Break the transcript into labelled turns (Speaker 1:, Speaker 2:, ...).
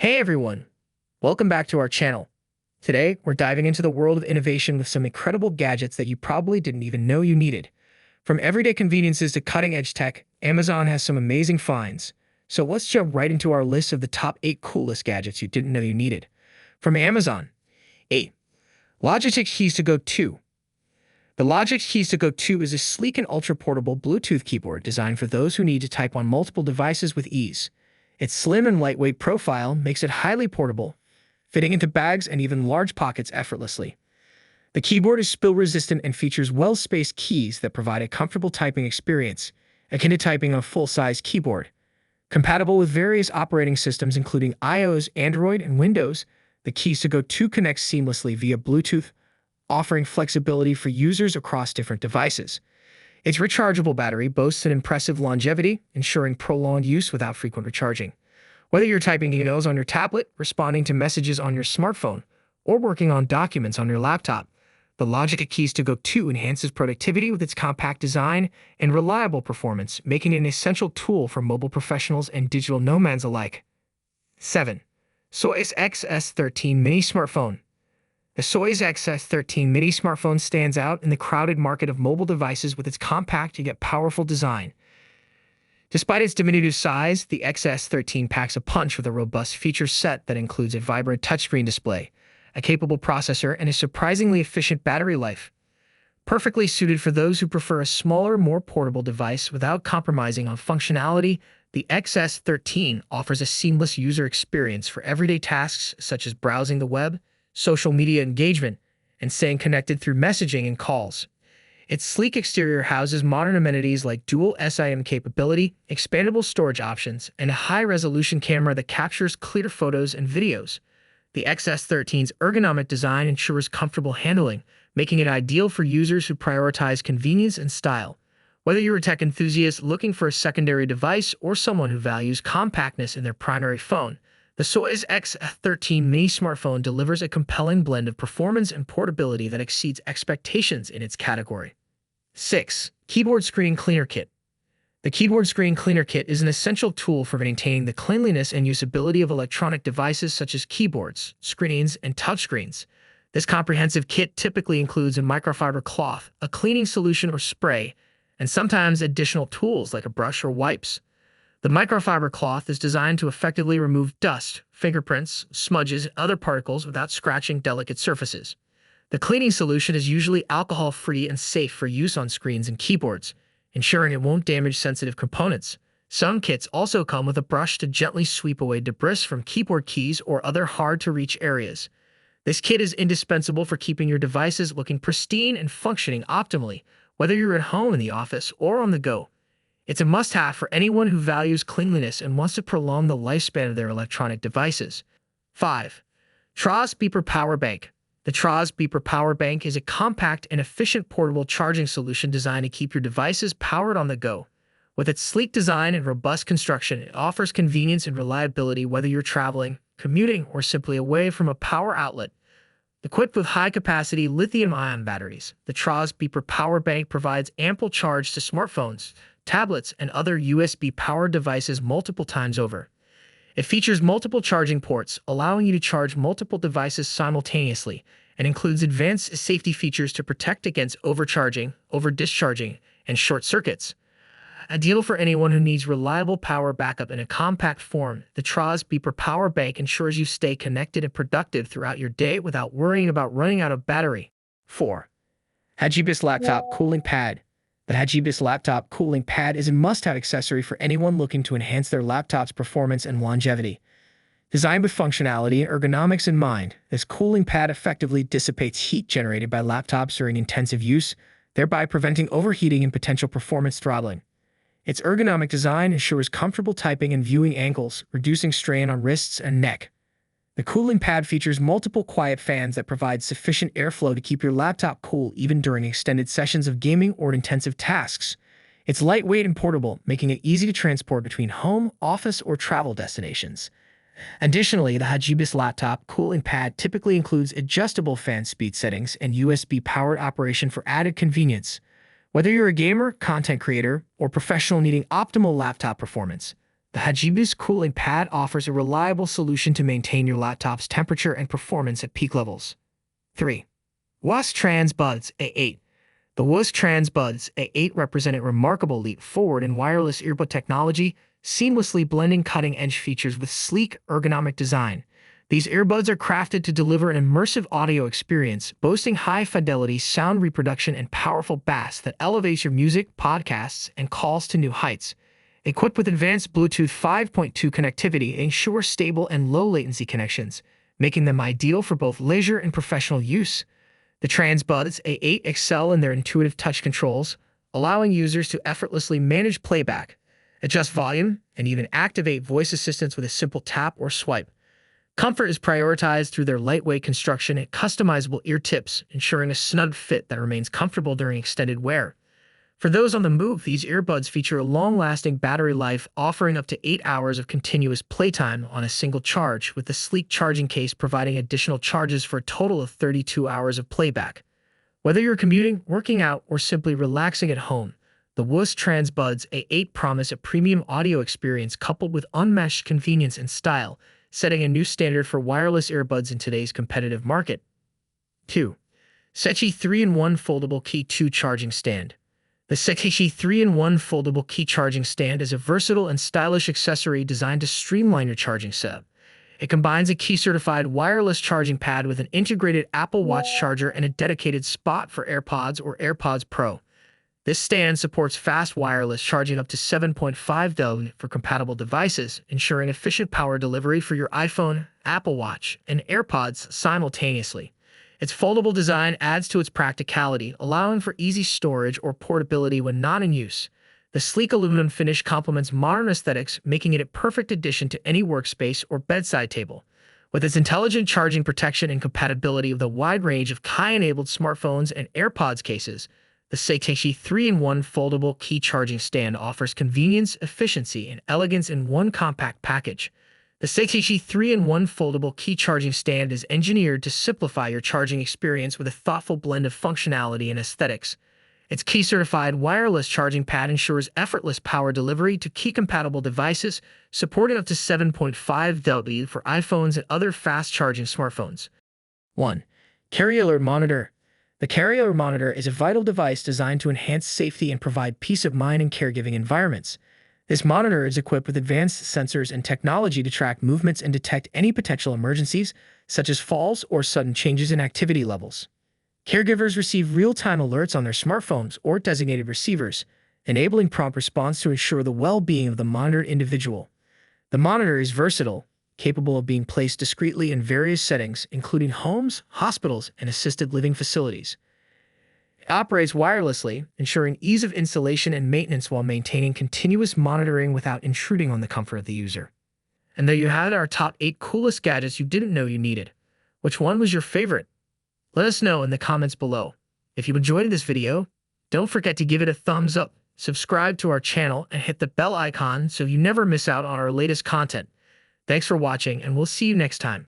Speaker 1: Hey everyone, welcome back to our channel. Today, we're diving into the world of innovation with some incredible gadgets that you probably didn't even know you needed. From everyday conveniences to cutting-edge tech, Amazon has some amazing finds. So let's jump right into our list of the top 8 coolest gadgets you didn't know you needed. From Amazon, 8. Logitech HetoGo 2. The Logitech HetoGo 2 is a sleek and ultra-portable Bluetooth keyboard designed for those who need to type on multiple devices with ease. Its slim and lightweight profile makes it highly portable, fitting into bags and even large pockets effortlessly. The keyboard is spill-resistant and features well-spaced keys that provide a comfortable typing experience, akin to typing on a full-size keyboard. Compatible with various operating systems including iOS, Android, and Windows, the HetoGo 2 connects seamlessly via Bluetooth, offering flexibility for users across different devices. Its rechargeable battery boasts an impressive longevity, ensuring prolonged use without frequent recharging. Whether you're typing emails on your tablet, responding to messages on your smartphone, or working on documents on your laptop, the Logitech HetoGo 2 enhances productivity with its compact design and reliable performance, making it an essential tool for mobile professionals and digital nomads alike. 7. Haus XS13 Mini Smartphone. The Haus XS13 Mini smartphone stands out in the crowded market of mobile devices with its compact yet powerful design. Despite its diminutive size, the XS13 packs a punch with a robust feature set that includes a vibrant touchscreen display, a capable processor, and a surprisingly efficient battery life. Perfectly suited for those who prefer a smaller, more portable device without compromising on functionality, the XS13 offers a seamless user experience for everyday tasks such as browsing the web, social media engagement, and staying connected through messaging and calls. Its sleek exterior houses modern amenities like dual SIM capability, expandable storage options, and a high-resolution camera that captures clear photos and videos. The XS13's ergonomic design ensures comfortable handling, making it ideal for users who prioritize convenience and style. Whether you're a tech enthusiast looking for a secondary device or someone who values compactness in their primary phone, the Haus XS13 Mini smartphone delivers a compelling blend of performance and portability that exceeds expectations in its category. 6. Keyboard Screen Cleaner Kit. The Keyboard Screen Cleaner Kit is an essential tool for maintaining the cleanliness and usability of electronic devices such as keyboards, screens, and touchscreens. This comprehensive kit typically includes a microfiber cloth, a cleaning solution or spray, and sometimes additional tools like a brush or wipes. The microfiber cloth is designed to effectively remove dust, fingerprints, smudges, and other particles without scratching delicate surfaces. The cleaning solution is usually alcohol-free and safe for use on screens and keyboards, ensuring it won't damage sensitive components. Some kits also come with a brush to gently sweep away debris from keyboard keys or other hard-to-reach areas. This kit is indispensable for keeping your devices looking pristine and functioning optimally, whether you're at home, in the office, or on the go. It's a must-have for anyone who values cleanliness and wants to prolong the lifespan of their electronic devices. 5. TransBuds Beeper Power Bank. The TransBuds Beeper Power Bank is a compact and efficient portable charging solution designed to keep your devices powered on the go. With its sleek design and robust construction, it offers convenience and reliability whether you're traveling, commuting, or simply away from a power outlet. Equipped with high-capacity lithium-ion batteries, the TransBuds Beeper Power Bank provides ample charge to smartphones, tablets, and other USB-powered devices multiple times over. It features multiple charging ports, allowing you to charge multiple devices simultaneously, and includes advanced safety features to protect against overcharging, over-discharging, and short circuits. Ideal for anyone who needs reliable power backup in a compact form, the TransBuds Beeper Power Bank ensures you stay connected and productive throughout your day without worrying about running out of battery. 4. HetoGo Laptop Cooling Pad. The HetoGo Laptop Cooling Pad is a must-have accessory for anyone looking to enhance their laptop's performance and longevity. Designed with functionality and ergonomics in mind, this cooling pad effectively dissipates heat generated by laptops during intensive use, thereby preventing overheating and potential performance throttling. Its ergonomic design ensures comfortable typing and viewing angles, reducing strain on wrists and neck. The cooling pad features multiple quiet fans that provide sufficient airflow to keep your laptop cool even during extended sessions of gaming or intensive tasks. It's lightweight and portable, making it easy to transport between home, office, or travel destinations. Additionally, the HetoGo Laptop Cooling Pad typically includes adjustable fan speed settings and USB-powered operation for added convenience. Whether you're a gamer, content creator, or professional needing optimal laptop performance, The HetoGo's cooling pad offers a reliable solution to maintain your laptop's temperature and performance at peak levels. 3. Haus TransBuds A8. The Haus TransBuds A8 represent a remarkable leap forward in wireless earbud technology, seamlessly blending cutting-edge features with sleek, ergonomic design. These earbuds are crafted to deliver an immersive audio experience, boasting high-fidelity sound reproduction and powerful bass that elevates your music, podcasts, and calls to new heights. Equipped with advanced Bluetooth 5.2 connectivity, they ensure stable and low-latency connections, making them ideal for both leisure and professional use. The TransBuds A8 excel in their intuitive touch controls, allowing users to effortlessly manage playback, adjust volume, and even activate voice assistants with a simple tap or swipe. Comfort is prioritized through their lightweight construction and customizable ear tips, ensuring a snug fit that remains comfortable during extended wear. For those on the move, these earbuds feature a long-lasting battery life, offering up to 8 hours of continuous playtime on a single charge, with the sleek charging case providing additional charges for a total of 32 hours of playback. Whether you're commuting, working out, or simply relaxing at home, the Haus TransBuds A8 promise a premium audio experience coupled with unmatched convenience and style, setting a new standard for wireless earbuds in today's competitive market. 2. Sechi 3-in-1 Foldable Key 2 Charging Stand. The Sechi 3-in-1 Foldable Key Charging Stand is a versatile and stylish accessory designed to streamline your charging setup. It combines a key-certified wireless charging pad with an integrated Apple Watch charger and a dedicated spot for AirPods or AirPods Pro. This stand supports fast wireless charging up to 7.5 W for compatible devices, ensuring efficient power delivery for your iPhone, Apple Watch, and AirPods simultaneously. Its foldable design adds to its practicality, allowing for easy storage or portability when not in use. The sleek aluminum finish complements modern aesthetics, making it a perfect addition to any workspace or bedside table. With its intelligent charging protection and compatibility with a wide range of Qi-enabled smartphones and AirPods cases, the Sechi 3-in-1 Foldable Key Charging Stand offers convenience, efficiency, and elegance in one compact package. The Sechi 3-in-1 Foldable Key Charging Stand is engineered to simplify your charging experience with a thoughtful blend of functionality and aesthetics. Its key-certified wireless charging pad ensures effortless power delivery to key-compatible devices, supporting up to 7.5 W for iPhones and other fast-charging smartphones. 1. Carry Alert Monitor. The Carry Alert Monitor is a vital device designed to enhance safety and provide peace of mind in caregiving environments. This monitor is equipped with advanced sensors and technology to track movements and detect any potential emergencies, such as falls or sudden changes in activity levels. Caregivers receive real-time alerts on their smartphones or designated receivers, enabling prompt response to ensure the well-being of the monitored individual. The monitor is versatile, capable of being placed discreetly in various settings, including homes, hospitals, and assisted living facilities. It operates wirelessly, ensuring ease of installation and maintenance while maintaining continuous monitoring without intruding on the comfort of the user. And there you have it, our top 8 coolest gadgets you didn't know you needed. Which one was your favorite? Let us know in the comments below. If you enjoyed this video, don't forget to give it a thumbs up, subscribe to our channel, and hit the bell icon so you never miss out on our latest content. Thanks for watching, and we'll see you next time.